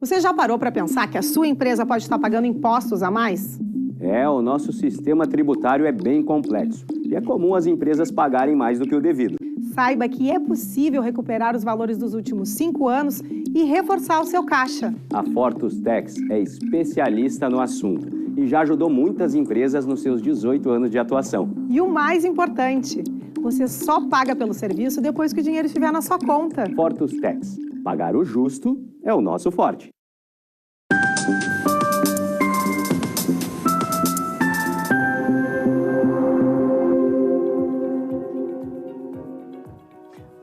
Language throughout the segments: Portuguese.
Você já parou para pensar que a sua empresa pode estar pagando impostos a mais? O nosso sistema tributário é bem complexo e é comum as empresas pagarem mais do que o devido. Saiba que é possível recuperar os valores dos últimos 5 anos e reforçar o seu caixa. A Fortus Tax é especialista no assunto e já ajudou muitas empresas nos seus 18 anos de atuação. E o mais importante, você só paga pelo serviço depois que o dinheiro estiver na sua conta. Fortus Tax. Pagar o justo é o nosso forte.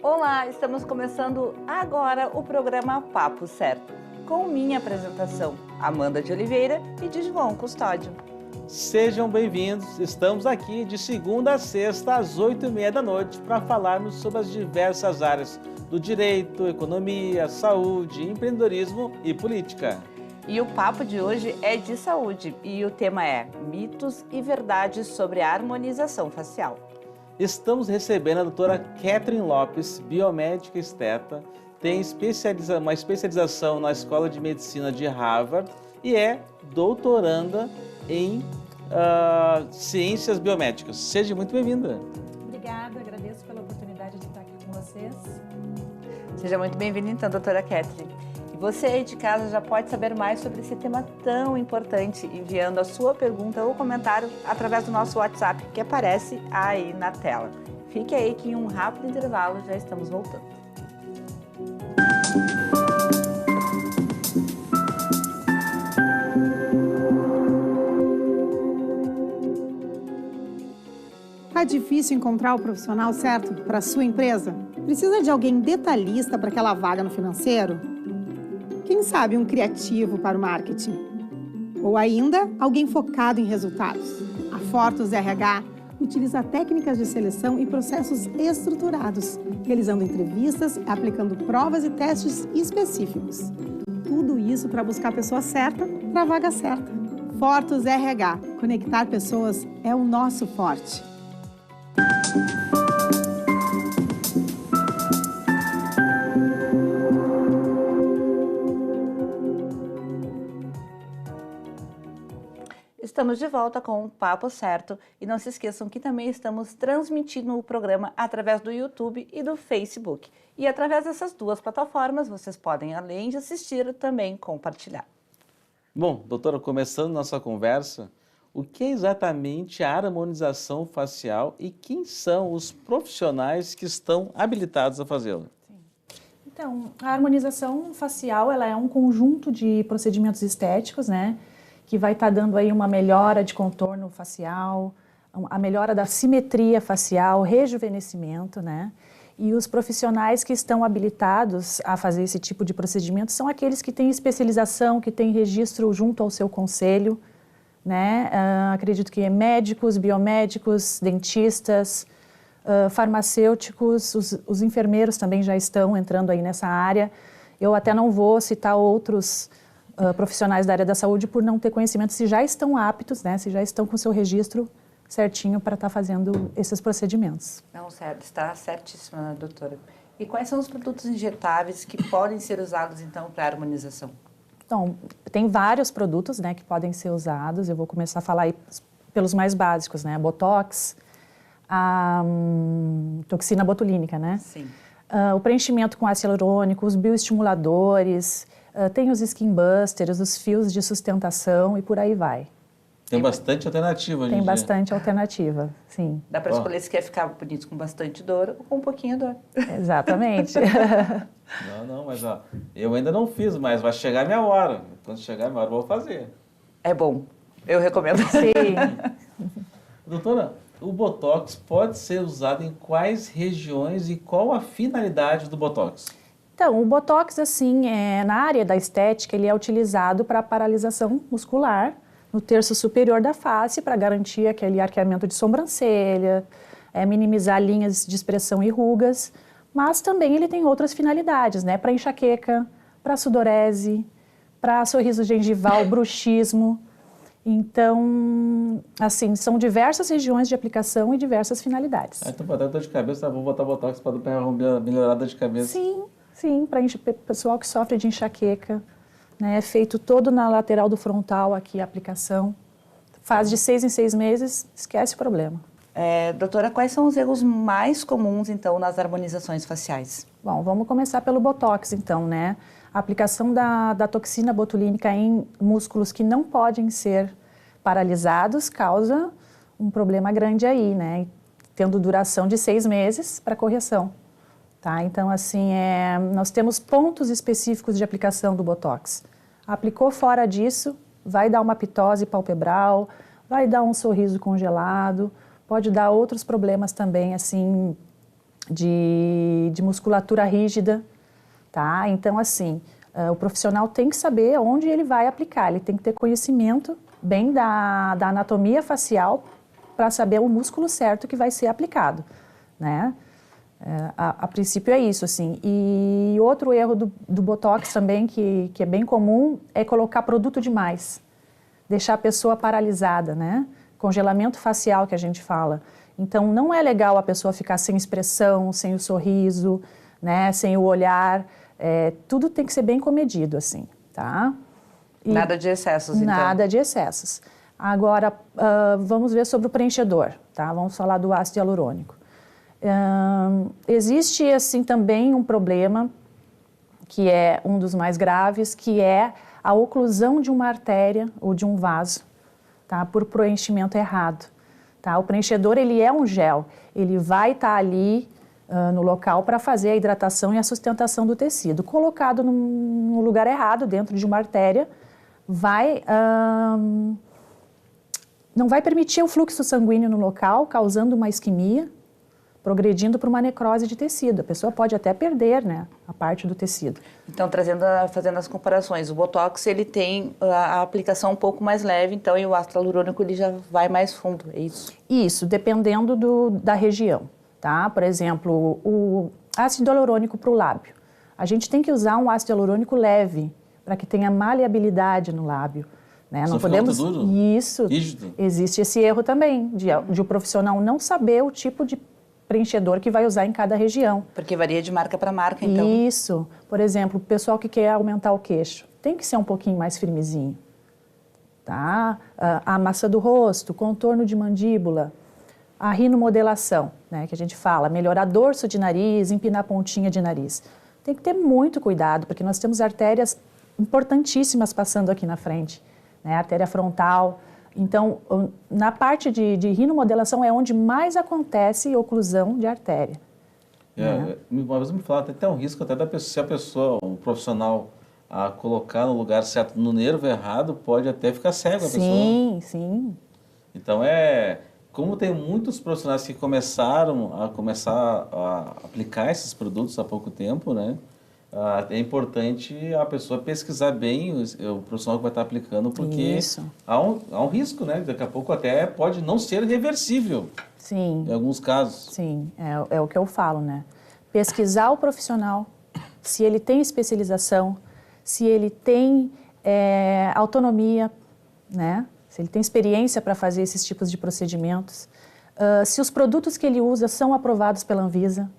Olá, estamos começando agora o programa Papo Certo, com minha apresentação, Amanda de Oliveira e de João Custódio. Sejam bem-vindos, estamos aqui de segunda a sexta às 8h30 da noite para falarmos sobre as diversas áreas do direito, economia, saúde, empreendedorismo e política. E o papo de hoje é de saúde e o tema é mitos e verdades sobre a harmonização facial. Estamos recebendo a doutora Catherine Lopes, biomédica esteta, tem uma especialização na Escola de Medicina de Harvard e é doutoranda em Ciências Biomédicas. Seja muito bem-vinda. Obrigada, agradeço pela oportunidade de estar aqui com vocês. Seja muito bem-vinda então, doutora Catherine. E você aí de casa já pode saber mais sobre esse tema tão importante enviando a sua pergunta ou comentário através do nosso WhatsApp que aparece aí na tela. Fique aí que em um rápido intervalo já estamos voltando. Tá difícil encontrar o profissional certo para a sua empresa? Precisa de alguém detalhista para aquela vaga no financeiro? Quem sabe um criativo para o marketing? Ou ainda, alguém focado em resultados? A Fortus RH utiliza técnicas de seleção e processos estruturados, realizando entrevistas, aplicando provas e testes específicos. Tudo isso para buscar a pessoa certa para a vaga certa. Fortus RH. Conectar pessoas é o nosso forte. Estamos de volta com o Papo Certo e não se esqueçam que também estamos transmitindo o programa através do YouTube e do Facebook. E através dessas duas plataformas vocês podem, além de assistir, também compartilhar. Bom, doutora, começando nossa conversa, o que é exatamente a harmonização facial e quem são os profissionais que estão habilitados a fazê-la? Então, a harmonização facial ela é um conjunto de procedimentos estéticos, né? Que vai estar dando aí uma melhora de contorno facial, a melhora da simetria facial, rejuvenescimento, né? E os profissionais que estão habilitados a fazer esse tipo de procedimento são aqueles que têm especialização, que têm registro junto ao seu conselho, né? Acredito que médicos, biomédicos, dentistas, farmacêuticos, os enfermeiros também já estão entrando aí nessa área. Eu até não vou citar outros profissionais da área da saúde por não ter conhecimento se já estão aptos, né? Se já estão com o seu registro certinho para estar fazendo esses procedimentos. Não, certo, está certíssima, doutora. E quais são os produtos injetáveis que podem ser usados, então, para a harmonização? Então, tem vários produtos, né, que podem ser usados. Eu vou começar a falar aí pelos mais básicos, né? Botox, a toxina botulínica, né? Sim. O preenchimento com ácido hialurônico, os bioestimuladores, tem os skin busters, os fios de sustentação e por aí vai. Tem bastante alternativa hoje em Tem dia. bastante alternativa, sim. Dá para escolher se quer ficar bonito com bastante dor ou com um pouquinho de dor. Exatamente. Não, mas ó, eu ainda não fiz, mas vai chegar a minha hora. Quando chegar a minha hora, eu vou fazer. É bom, eu recomendo. Sim. Doutora, o Botox pode ser usado em quais regiões e qual a finalidade do Botox? Então, o Botox, assim, na área da estética, ele é utilizado para paralisação muscular no terço superior da face para garantir aquele arqueamento de sobrancelha, minimizar linhas de expressão e rugas, mas também ele tem outras finalidades, né? Para enxaqueca, para sudorese, para sorriso gengival, bruxismo. Então, assim, são diversas regiões de aplicação e diversas finalidades. Então, para dar dor de cabeça, vou botar Botox para melhorar a dor de cabeça. Sim, para pessoal que sofre de enxaqueca, né? É feito todo na lateral do frontal aqui a aplicação. Faz de 6 em 6 meses, esquece o problema. Doutora, quais são os erros mais comuns, então, nas harmonizações faciais? Bom, vamos começar pelo Botox, então, né? A aplicação da toxina botulínica em músculos que não podem ser paralisados causa um problema grande aí, né? Tendo duração de 6 meses para correção, tá? Então, assim, nós temos pontos específicos de aplicação do Botox. Aplicou fora disso, vai dar uma pitose palpebral, vai dar um sorriso congelado, pode dar outros problemas também, assim, de musculatura rígida, tá? Então, assim, o profissional tem que saber onde ele vai aplicar, ele tem que ter conhecimento bem da anatomia facial para saber o músculo certo que vai ser aplicado, né? A princípio é isso, assim. E outro erro do Botox também, que é bem comum, é colocar produto demais, deixar a pessoa paralisada, né? Congelamento facial que a gente fala. Então, não é legal a pessoa ficar sem expressão, sem o sorriso, né? Sem o olhar. Tudo tem que ser bem comedido, assim, tá? E nada de excessos, então. Nada de excessos. Agora, vamos ver sobre o preenchedor, tá? Vamos falar do ácido hialurônico. Existe, assim, também um problema, que é um dos mais graves, que é a oclusão de uma artéria ou de um vaso, tá? Por preenchimento errado, tá? O preenchedor, ele é um gel, ele vai estar ali no local para fazer a hidratação e a sustentação do tecido. Colocado no lugar errado, dentro de uma artéria, não vai permitir o fluxo sanguíneo no local, causando uma isquemia, progredindo para uma necrose de tecido. A pessoa pode até perder, né, a parte do tecido. Então, fazendo as comparações, o Botox, ele tem a aplicação um pouco mais leve, então, e o ácido hialurônico, ele já vai mais fundo, é isso? Isso, dependendo da região, tá? Por exemplo, o ácido hialurônico para o lábio. A gente tem que usar um ácido hialurônico leve, para que tenha maleabilidade no lábio, né? Não podemos... duro? Isso. Rígido? Existe esse erro também, de o profissional não saber o tipo de preenchedor que vai usar em cada região. Porque varia de marca para marca, então. Isso. Por exemplo, o pessoal que quer aumentar o queixo, tem que ser um pouquinho mais firmezinho, tá? A massa do rosto, contorno de mandíbula, a rinomodelação, né, que a gente fala, melhorar dorso de nariz, empinar a pontinha de nariz. Tem que ter muito cuidado, porque nós temos artérias importantíssimas passando aqui na frente, né? Artéria frontal. Então, na parte de rinomodelação é onde mais acontece oclusão de artéria. Uma vez me falaram, tem até um risco até da pessoa, se a pessoa, um profissional, a colocar no lugar certo, no nervo errado, pode até ficar cego a pessoa. Sim, sim. Então, como tem muitos profissionais que começaram a aplicar esses produtos há pouco tempo, né? É importante a pessoa pesquisar bem o profissional que vai estar aplicando, porque há um risco, né? Daqui a pouco até pode não ser reversível. Sim. Em alguns casos. Sim, é o que eu falo, né? Pesquisar o profissional, se ele tem especialização, se ele tem autonomia, né? Se ele tem experiência para fazer esses tipos de procedimentos, se os produtos que ele usa são aprovados pela Anvisa.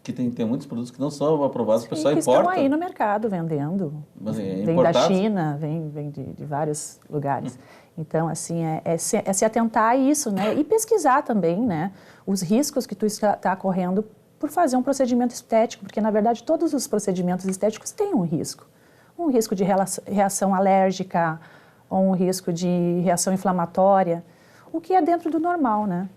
Que tem muitos produtos que não são aprovados, o pessoal importa. importa. Estão aí no mercado vendendo. Mas vem da China, vem de vários lugares. Então, assim, se atentar a isso, né? E pesquisar também, né? Os riscos que tu está correndo por fazer um procedimento estético, porque, na verdade, todos os procedimentos estéticos têm um risco. Um risco de reação alérgica, ou um risco de reação inflamatória, o que é dentro do normal, né?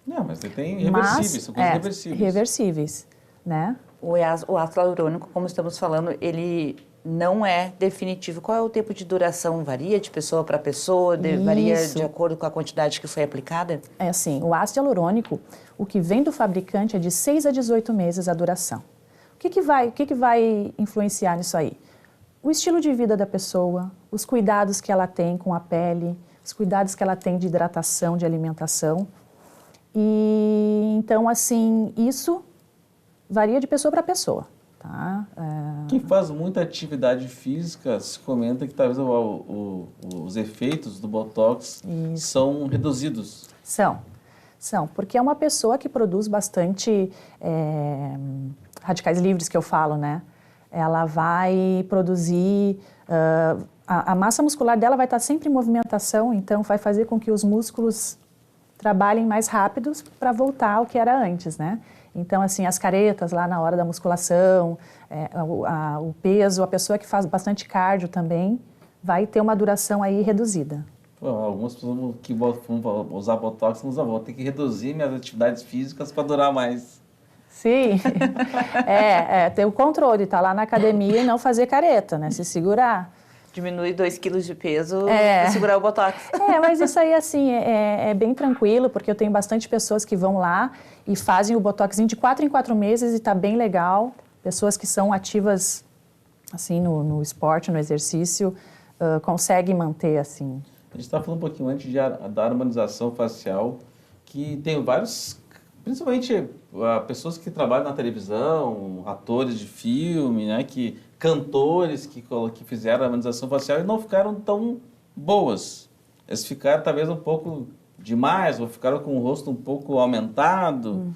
Não, mas tem reversíveis, são coisas reversíveis. Reversíveis, né? O ácido hialurônico, como estamos falando, ele não é definitivo. Qual é o tempo de duração? Varia de pessoa para pessoa? Varia de acordo com a quantidade que foi aplicada? É assim, o ácido hialurônico, o que vem do fabricante é de 6 a 18 meses a duração. O que vai influenciar nisso aí? O estilo de vida da pessoa, os cuidados que ela tem com a pele, os cuidados que ela tem de hidratação, de alimentação. E então, assim, isso varia de pessoa para pessoa, tá? Quem faz muita atividade física se comenta que talvez os efeitos do Botox são reduzidos. São, porque é uma pessoa que produz bastante radicais livres, que eu falo, né? Ela vai produzir A massa muscular dela vai estar sempre em movimentação, então vai fazer com que os músculos trabalhem mais rápidos para voltar ao que era antes, né? Então, assim, as caretas lá na hora da musculação, o peso, a pessoa que faz bastante cardio também vai ter uma duração aí reduzida. Pô, algumas pessoas que vão usar Botox vão ter que reduzir minhas atividades físicas para durar mais. Sim, ter o controle, tá lá na academia e não fazer careta, né? Se segurar. Diminuir 2 quilos de peso e segurar o Botox. Mas isso aí, assim, é bem tranquilo, porque eu tenho bastante pessoas que vão lá e fazem o Botoxinho de 4 em 4 meses e tá bem legal. Pessoas que são ativas, assim, no esporte, no exercício, conseguem manter, assim. A gente estava falando um pouquinho antes da harmonização facial, que tem vários, principalmente pessoas que trabalham na televisão, atores de filme, né, cantores que fizeram a harmonização facial e não ficaram tão boas. Eles ficaram talvez um pouco demais, ou ficaram com o rosto um pouco aumentado.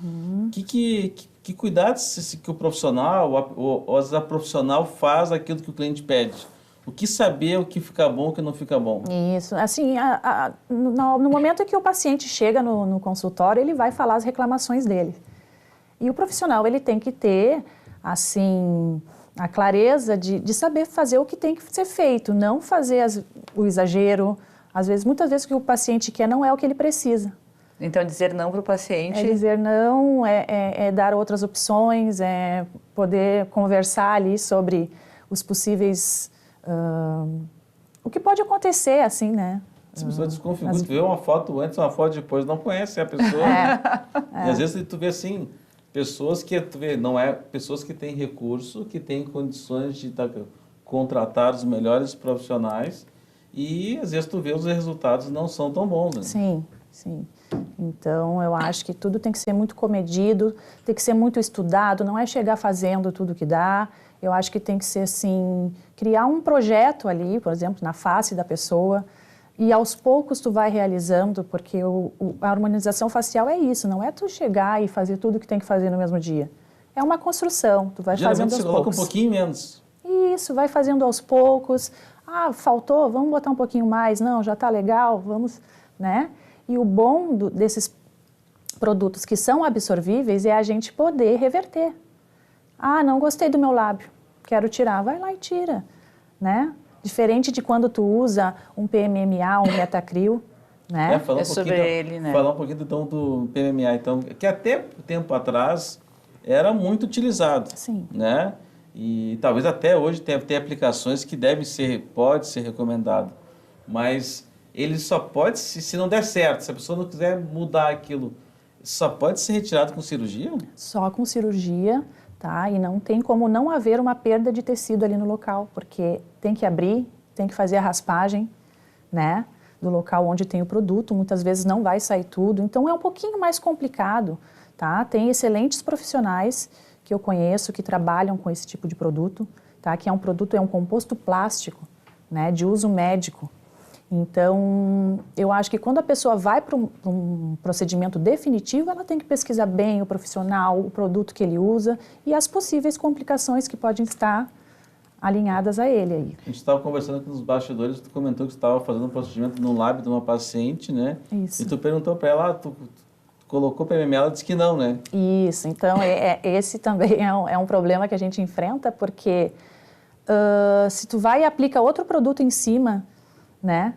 Que cuidados que o profissional ou a profissional faz aquilo que o cliente pede? O que saber, o que fica bom, o que não fica bom? Isso, assim, no momento em que o paciente chega no consultório, ele vai falar as reclamações dele. E o profissional, ele tem que ter, assim, a clareza de saber fazer o que tem que ser feito, não fazer o exagero. Às vezes, muitas vezes o que o paciente quer não é o que ele precisa. Então, dizer não para o paciente... É dizer não, é dar outras opções, é poder conversar ali sobre os possíveis... o que pode acontecer, assim, né? As pessoas desconfiguram, tu vê uma foto antes, uma foto depois, não conhece a pessoa. E às vezes tu vê assim, pessoas que pessoas que têm recurso, que têm condições de contratar os melhores profissionais e às vezes tu vê os resultados não são tão bons, né? Sim, sim. Então, eu acho que tudo tem que ser muito comedido, tem que ser muito estudado, não é chegar fazendo tudo que dá. Eu acho que tem que ser, assim, criar um projeto ali, por exemplo, na face da pessoa, e aos poucos tu vai realizando, porque a harmonização facial é isso, não é tu chegar e fazer tudo que tem que fazer no mesmo dia. É uma construção, tu vai fazendo aos poucos. Geralmente você coloca um pouquinho menos. Isso, vai fazendo aos poucos. Ah, faltou, vamos botar um pouquinho mais. Não, já está legal, vamos, né? E o bom desses produtos que são absorvíveis é a gente poder reverter. Ah, não gostei do meu lábio, quero tirar. Vai lá e tira, né? Diferente de quando tu usa um PMMA, um Metacril, né? Sobre ele, né? Falar um pouquinho então do PMMA, então, que até tempo atrás era muito utilizado. Sim. Né? E talvez até hoje tenha aplicações que pode ser recomendado. Mas ele só pode, se não der certo, se a pessoa não quiser mudar aquilo, só pode ser retirado com cirurgia? Só com cirurgia, tá? E não tem como não haver uma perda de tecido ali no local, porque tem que abrir, tem que fazer a raspagem, né? Do local onde tem o produto, muitas vezes não vai sair tudo, então é um pouquinho mais complicado, tá? Tem excelentes profissionais que eu conheço que trabalham com esse tipo de produto, tá? Que é um composto plástico, né? De uso médico. Então, eu acho que quando a pessoa vai para um procedimento definitivo, ela tem que pesquisar bem o profissional, o produto que ele usa e as possíveis complicações que podem estar alinhadas a ele aí. A gente estava conversando aqui nos bastidores, tu comentou que tu estava fazendo um procedimento no lábio de uma paciente, né? Isso. E tu perguntou para ela, tu colocou PMMA, ela disse que não, né? Isso, então esse também é um problema que a gente enfrenta, porque se tu vai e aplica outro produto em cima, né,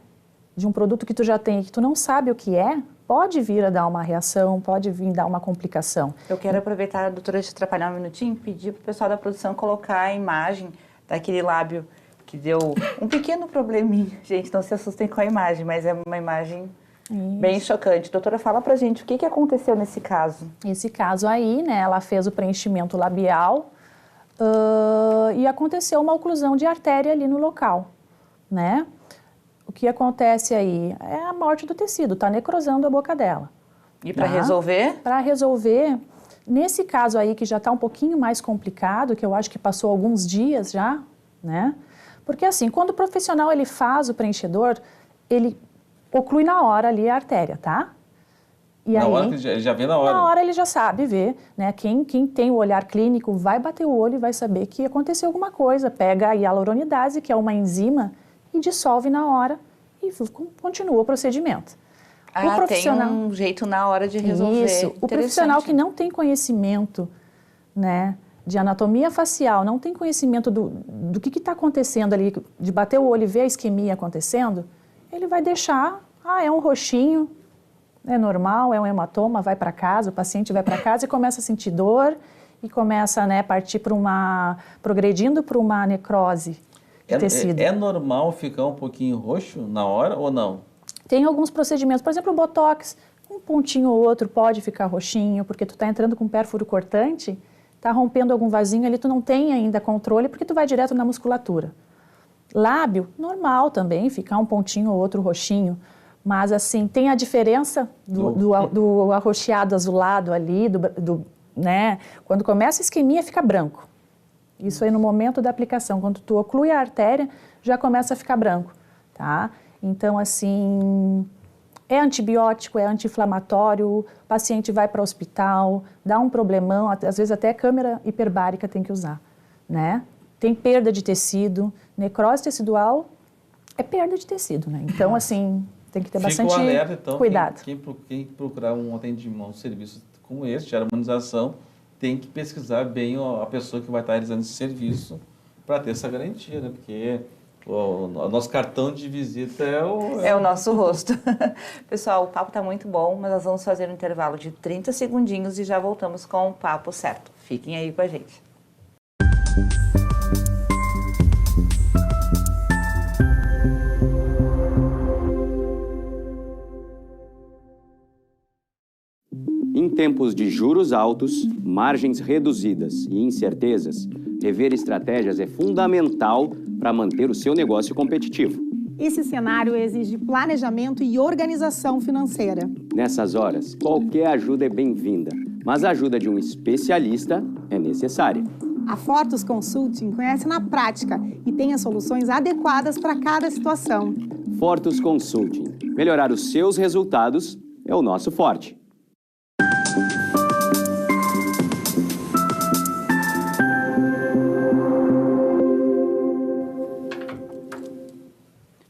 de um produto que tu já tem e que tu não sabe o que é, pode vir a dar uma reação, pode vir a dar uma complicação. Eu quero aproveitar, doutora, de atrapalhar um minutinho, pedir para o pessoal da produção colocar a imagem daquele lábio que deu um pequeno probleminha. Gente, não se assustem com a imagem, mas é uma imagem bem chocante. Doutora, fala pra gente o que aconteceu nesse caso. Esse caso aí, né, ela fez o preenchimento labial e aconteceu uma oclusão de artéria ali no local, né? O que acontece aí é a morte do tecido, está necrosando a boca dela. E para resolver? Para resolver, nesse caso aí que já está um pouquinho mais complicado, que eu acho que passou alguns dias já, né? Porque assim, quando o profissional ele faz o preenchedor, ele oclui na hora ali a artéria, tá? E na aí, hora que ele já vê na hora. Na hora ele já sabe ver, né? Quem tem o olhar clínico vai bater o olho e vai saber que aconteceu alguma coisa. Pega a hialuronidase, que é uma enzima, e dissolve na hora e continua o procedimento. O profissional tem um jeito na hora de resolver. Isso. O profissional que não tem conhecimento, né, de anatomia facial, não tem conhecimento do que está acontecendo ali, de bater o olho e ver a isquemia acontecendo, ele vai deixar, é um roxinho, é normal, é um hematoma, vai para casa, o paciente vai para casa e começa a sentir dor e começa, né, partir progredindo para uma necrose de tecido. É normal ficar um pouquinho roxo na hora ou não? Tem alguns procedimentos, por exemplo, o botox, um pontinho ou outro pode ficar roxinho, porque tu está entrando com pérfuro cortante, está rompendo algum vasinho ali, tu não tem ainda controle, porque tu vai direto na musculatura. Lábio, normal também, ficar um pontinho ou outro roxinho, mas assim, tem a diferença do arroxeado azulado ali, né? Quando começa a isquemia, fica branco. Isso aí no momento da aplicação, quando tu oclui a artéria, já começa a ficar branco, tá? Então, assim, é antibiótico, é anti-inflamatório, o paciente vai para o hospital, dá um problemão, às vezes até câmera hiperbárica tem que usar, né? Tem perda de tecido, necrose tecidual é perda de tecido, né? Então, assim, tem que ter bastante alerta, então, cuidado. Quem procurar um atendimento, um serviço como esse, de harmonização, tem que pesquisar bem a pessoa que vai estar realizando esse serviço para ter essa garantia, né? Porque o nosso cartão de visita é o nosso rosto. Pessoal, o papo está muito bom, mas nós vamos fazer um intervalo de 30 segundinhos e já voltamos com o papo certo. Fiquem aí com a gente. Em tempos de juros altos, margens reduzidas e incertezas, rever estratégias é fundamental para manter o seu negócio competitivo. Esse cenário exige planejamento e organização financeira. Nessas horas, qualquer ajuda é bem-vinda, mas a ajuda de um especialista é necessária. A Fortus Consulting conhece na prática e tem as soluções adequadas para cada situação. Fortus Consulting. Melhorar os seus resultados é o nosso forte.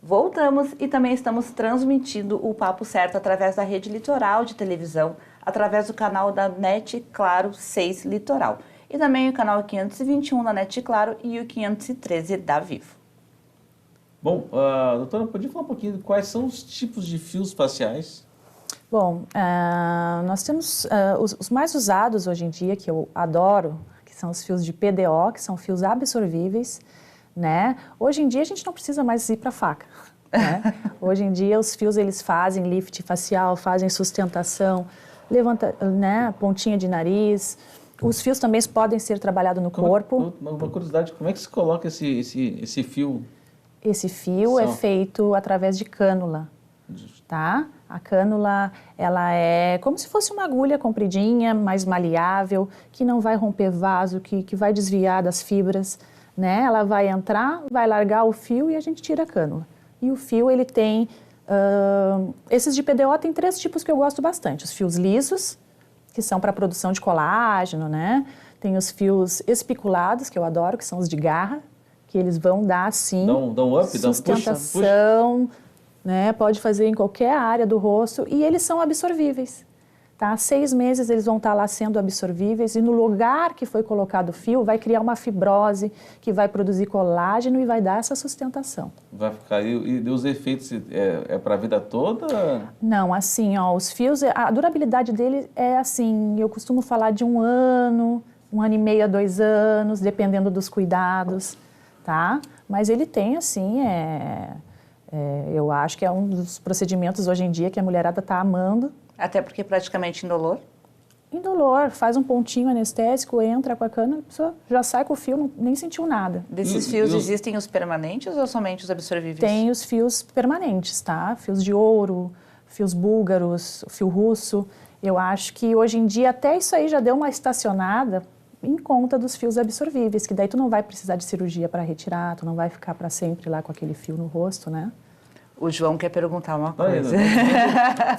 Voltamos e também estamos transmitindo o Papo Certo através da rede Litoral de televisão, através do canal da NET Claro 6 Litoral e também o canal 521 da NET Claro e o 513 da Vivo. Bom, doutora, podia falar um pouquinho de quais são os tipos de fios faciais? Bom, nós temos os mais usados hoje em dia, que eu adoro, que são os fios de PDO, que são fios absorvíveis, né? Hoje em dia a gente não precisa mais ir para a faca, né? Hoje em dia os fios eles fazem lift facial, fazem sustentação, levanta, né, pontinha de nariz. Os fios também podem ser trabalhados no corpo. Uma curiosidade, como é que se coloca esse fio? Esse fio é feito através de cânula, tá? A cânula, ela é como se fosse uma agulha compridinha, mais maleável, que não vai romper vaso, que vai desviar das fibras, né? Ela vai entrar, vai largar o fio e a gente tira a cânula. E o fio, ele tem... esses de PDO tem 3 tipos que eu gosto bastante. Os fios lisos, que são para produção de colágeno, né? Tem os fios espiculados, que eu adoro, que são os de garra, que eles vão dar, sim, dão up, sustentação, né? Pode fazer em qualquer área do rosto e eles são absorvíveis. Tá? 6 meses eles vão estar lá sendo absorvíveis e no lugar que foi colocado o fio vai criar uma fibrose que vai produzir colágeno e vai dar essa sustentação. Vai ficar, e os efeitos é para a vida toda? Não, assim, ó, os fios, a durabilidade dele é assim, eu costumo falar de 1 ano, 1 ano e meio a 2 anos, dependendo dos cuidados, tá? Mas ele tem, assim, eu acho que é um dos procedimentos hoje em dia que a mulherada está amando. Até porque é praticamente indolor? Indolor, faz um pontinho anestésico, entra com a cana, a pessoa já sai com o fio, nem sentiu nada. Desses fios existem os permanentes ou somente os absorvíveis? Tem os fios permanentes, tá? Fios de ouro, fios búlgaros, fio russo. Eu acho que hoje em dia até isso aí já deu uma estacionada em conta dos fios absorvíveis, que daí tu não vai precisar de cirurgia para retirar, tu não vai ficar para sempre lá com aquele fio no rosto, né? O João quer perguntar uma Não, coisa.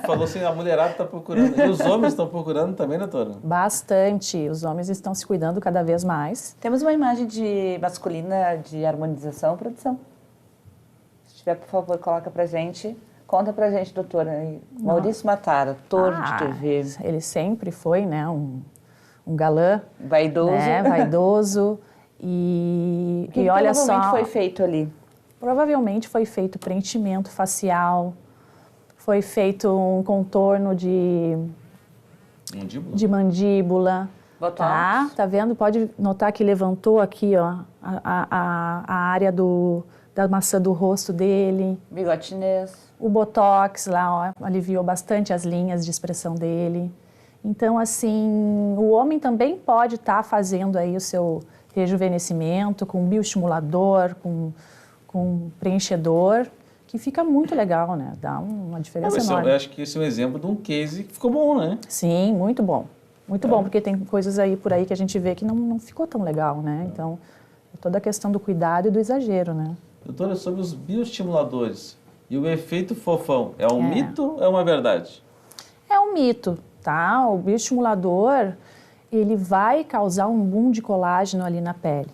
falou assim, a mulherada está procurando. E os homens estão procurando também, doutora? Bastante. Os homens estão se cuidando cada vez mais. Temos uma imagem masculina de harmonização, produção. Se tiver, por favor, coloca pra gente. Conta pra gente, doutora. Maurício Matara, ator de TV. Ele sempre foi, né, um galã. Vaidoso. Né, vaidoso. E olha só... provavelmente foi feito ali? Provavelmente foi feito preenchimento facial, foi feito um contorno de mandíbula. Botox. Tá vendo? Pode notar que levantou aqui, ó, a área da maçã do rosto dele. Bigode chinês. O botox lá, ó, aliviou bastante as linhas de expressão dele. Então, assim, o homem também pode estar fazendo aí o seu rejuvenescimento com bioestimulador, com preenchedor, que fica muito legal, né? Dá uma diferença enorme. Eu acho que esse é um exemplo de um case que ficou bom, né? Sim, muito bom. Muito bom, porque tem coisas aí por aí que a gente vê que não ficou tão legal, né? Então, é toda a questão do cuidado e do exagero, né? Doutora, sobre os bioestimuladores e o efeito fofão, é um mito ou é uma verdade? É um mito, tá? O bioestimulador, ele vai causar um boom de colágeno ali na pele,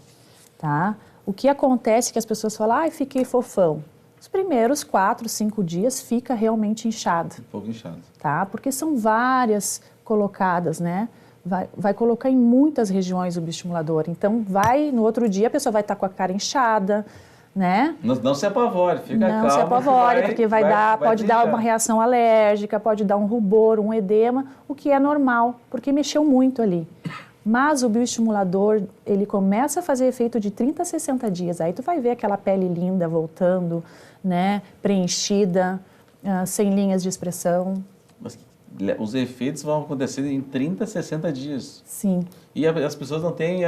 tá? O que acontece é que as pessoas falam, ai, fiquei fofão. Os primeiros 4, 5 dias fica realmente inchado. Um pouco inchado. Tá? Porque são várias colocadas, né? Vai colocar em muitas regiões o bioestimulador. Então, no outro dia a pessoa vai estar com a cara inchada, né? Não se apavore, fica calma. Não se apavore, porque pode dar uma reação alérgica, pode dar um rubor, um edema, o que é normal, porque mexeu muito ali. Mas o bioestimulador, ele começa a fazer efeito de 30 a 60 dias. Aí tu vai ver aquela pele linda voltando, né, preenchida, sem linhas de expressão. Mas os efeitos vão acontecer em 30 a 60 dias. Sim. E as pessoas não têm,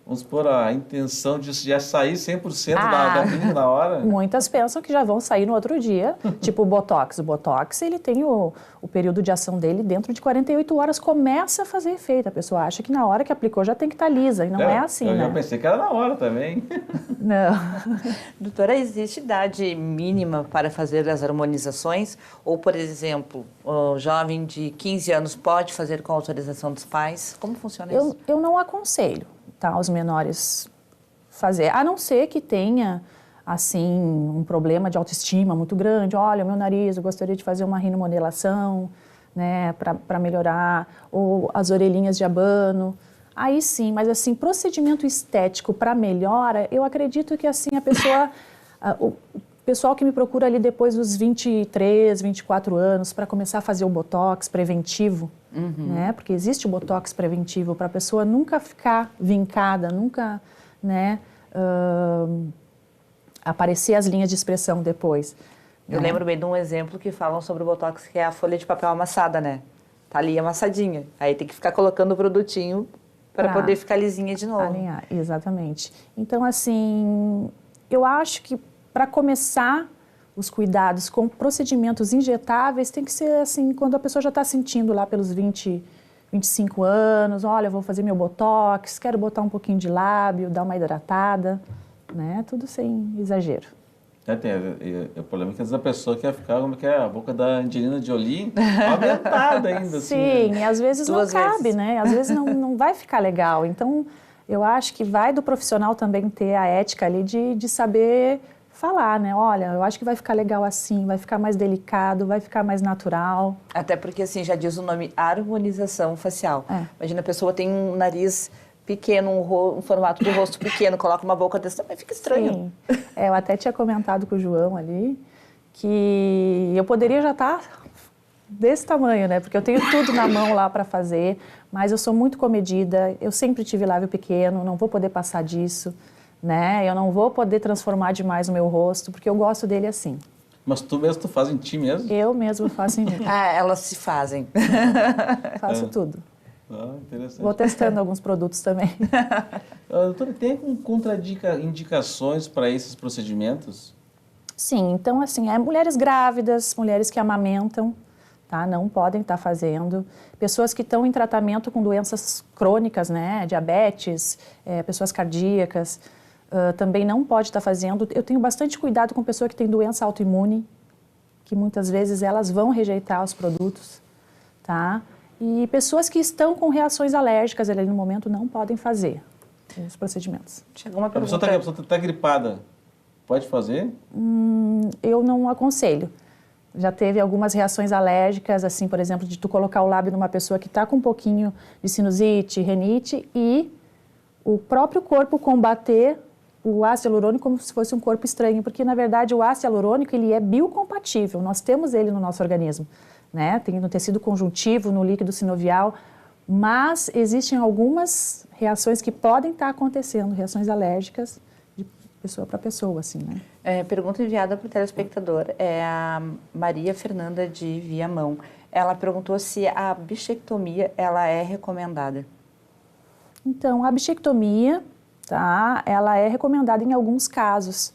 vamos supor, a intenção de já sair 100% da clínica na hora? Muitas pensam que já vão sair no outro dia, tipo o Botox. O Botox, ele tem o período de ação dele dentro de 48 horas, começa a fazer efeito. A pessoa acha que na hora que aplicou já tem que estar lisa, e não é assim, né? Eu pensei que era na hora também. Não. Doutora, existe idade mínima para fazer as harmonizações? Ou, por exemplo, o jovem de 15 anos pode fazer com autorização dos pais? Como funciona isso? Eu não aconselho, tá, os menores fazer, a não ser que tenha, assim, um problema de autoestima muito grande. Olha, o meu nariz, eu gostaria de fazer uma rinomodelação, né, para melhorar, ou as orelhinhas de abano. Aí sim, mas assim, procedimento estético para melhora, eu acredito que assim a pessoa, o pessoal que me procura ali depois dos 23, 24 anos para começar a fazer o botox preventivo, né? Porque existe o botox preventivo para a pessoa nunca ficar vincada, nunca, né, aparecer as linhas de expressão depois. Eu lembro bem de um exemplo que falam sobre o botox, que é a folha de papel amassada, né? Tá ali amassadinha. Aí tem que ficar colocando o produtinho para poder ficar lisinha de novo. Alinhar, exatamente. Então, assim, eu acho que para começar os cuidados com procedimentos injetáveis, tem que ser assim, quando a pessoa já está sentindo lá pelos 20, 25 anos, olha, eu vou fazer meu botox, quero botar um pouquinho de lábio, dar uma hidratada, né? Tudo sem exagero. O problema é que às vezes a pessoa quer ficar como que é a boca da Angelina Jolie aumentada ainda. Sim, assim, né? E às vezes não cabe, né? Às vezes não vai ficar legal. Então, eu acho que vai do profissional também ter a ética ali de saber falar, né? Olha, eu acho que vai ficar legal assim, vai ficar mais delicado, vai ficar mais natural. Até porque, assim, já diz o nome harmonização facial. Imagina, a pessoa tem um nariz pequeno, um formato do rosto pequeno, coloca uma boca desse tamanho, fica estranho. Sim. Eu até tinha comentado com o João ali que eu poderia já estar desse tamanho, né? Porque eu tenho tudo na mão lá para fazer, mas eu sou muito comedida, eu sempre tive lábio pequeno, não vou poder passar disso, né? Eu não vou poder transformar demais o meu rosto, porque eu gosto dele assim. Mas tu mesmo, tu faz em ti mesmo? Eu mesmo faço em mim. Elas se fazem. Faço tudo. Interessante. Vou testando alguns produtos também. Doutora, tem contraindicações para esses procedimentos? Sim, então assim, mulheres grávidas, mulheres que amamentam, tá? Não podem estar fazendo. Pessoas que estão em tratamento com doenças crônicas, né? Diabetes, pessoas cardíacas, também não pode estar fazendo. Eu tenho bastante cuidado com pessoa que tem doença autoimune, que muitas vezes elas vão rejeitar os produtos, tá? E pessoas que estão com reações alérgicas ali no momento não podem fazer os procedimentos. Chegou uma A pergunta. pessoa está gripada, pode fazer? Eu não aconselho. Já teve algumas reações alérgicas, assim, por exemplo, de tu colocar o lábio numa pessoa que está com um pouquinho de sinusite, renite e o próprio corpo combater o ácido hialurônico como se fosse um corpo estranho, porque na verdade o ácido hialurônico ele é biocompatível, nós temos ele no nosso organismo, né? Tem no tecido conjuntivo, no líquido sinovial, mas existem algumas reações que podem estar acontecendo, reações alérgicas de pessoa para pessoa, assim, né? Pergunta enviada para o telespectador, é a Maria Fernanda de Viamão. Ela perguntou se a bichectomia ela é recomendada. Então, a bichectomia, tá, ela é recomendada em alguns casos.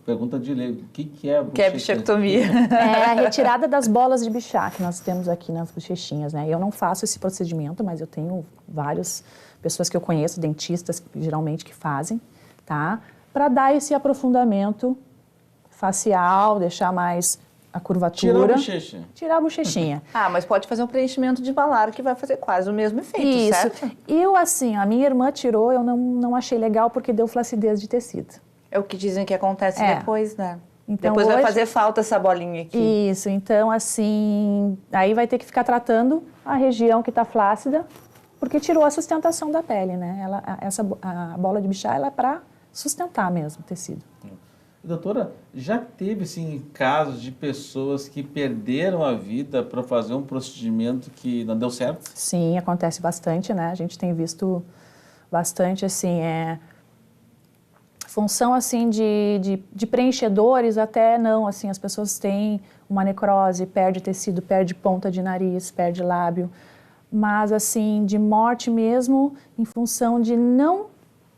Pergunta de lei, o que é a O que é bichectomia? É a retirada das bolas de bichá que nós temos aqui nas bochechinhas, né? Eu não faço esse procedimento, mas eu tenho várias pessoas que eu conheço, dentistas geralmente que fazem, tá? Para dar esse aprofundamento facial, deixar mais a curvatura. Tirar a bochecha. Tirar a bochechinha. Mas pode fazer um preenchimento de malar que vai fazer quase o mesmo efeito, Isso. certo? Eu, assim, a minha irmã tirou, eu não achei legal porque deu flacidez de tecido. É o que dizem que acontece depois, né? Então, Depois vai hoje- fazer falta essa bolinha aqui. Isso, então, assim, aí vai ter que ficar tratando a região que está flácida, porque tirou a sustentação da pele, né? A bola de bichá, ela é para sustentar mesmo o tecido. Doutora, já teve assim, casos de pessoas que perderam a vida para fazer um procedimento que não deu certo? Sim, acontece bastante, né? A gente tem visto bastante, assim, função, assim, de preenchedores, até não, assim, as pessoas têm uma necrose, perde tecido, perde ponta de nariz, perde lábio, mas, assim, de morte mesmo, em função de não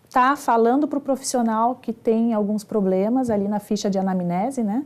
estar falando para o profissional que tem alguns problemas ali na ficha de anamnese, né?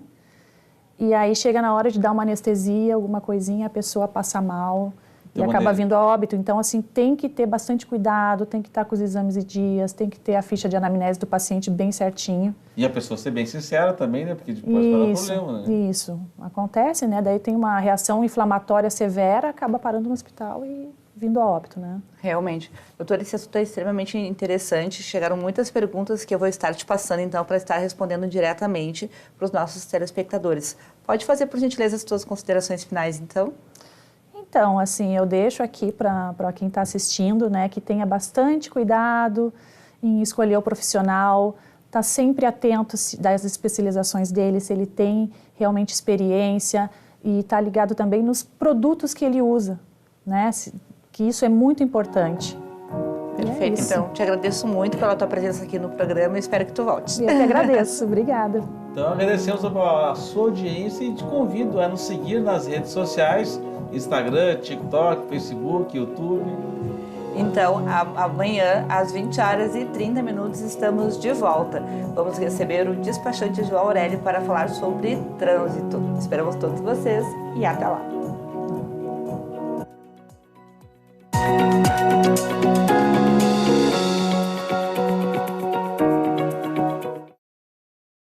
E aí chega na hora de dar uma anestesia, alguma coisinha, a pessoa passa mal e acaba vindo a óbito. Então, assim, tem que ter bastante cuidado, tem que estar com os exames em dias, tem que ter a ficha de anamnese do paciente bem certinho. E a pessoa ser bem sincera também, né? Porque pode dar um problema, né? Isso, acontece, né? Daí tem uma reação inflamatória severa, acaba parando no hospital e vindo a óbito, né? Realmente. Doutora, esse assunto é extremamente interessante. Chegaram muitas perguntas que eu vou estar te passando, então, para estar respondendo diretamente para os nossos telespectadores. Pode fazer, por gentileza, as suas considerações finais, então? Então, assim, eu deixo aqui para quem está assistindo, né, que tenha bastante cuidado em escolher o profissional, tá sempre atento das especializações dele, se ele tem realmente experiência e tá ligado também nos produtos que ele usa, né, que isso é muito importante. Perfeito, então. Te agradeço muito pela tua presença aqui no programa e espero que tu volte. Eu que agradeço, obrigada. Então, agradecemos a sua audiência e te convido a nos seguir nas redes sociais, Instagram, TikTok, Facebook, YouTube. Então, amanhã, às 20h30, estamos de volta. Vamos receber o despachante João Aurélio para falar sobre trânsito. Esperamos todos vocês e até lá.